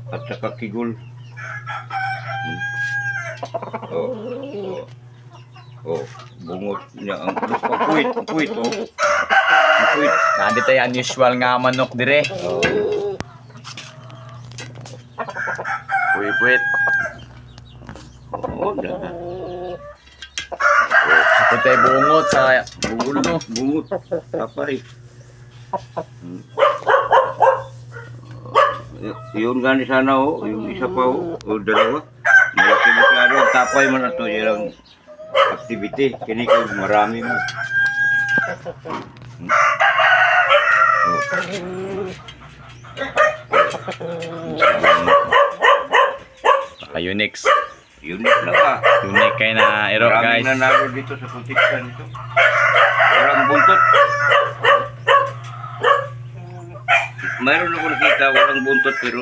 at saka kigul. Oh, oh, oh, bungot niya ang puwit, oh. Ang puwit. Nadi tayo unusual nga manok dire. Oh, Puwit-puwit. oh, da. Ako tayo bungot sa ulo. Bungot, tapay. Yun gani sana oh, yung isa pa oh, o dalawa. Malaki masyado, ang tapay man na to, yung activity. Kini ko marami mo. Naka-Unix. Unique lang ah. Unique kayo na ero guys. Maraming nanalo dito sa Putiksan ito. Walang buntot. Mayroon ako nakita walang buntot pero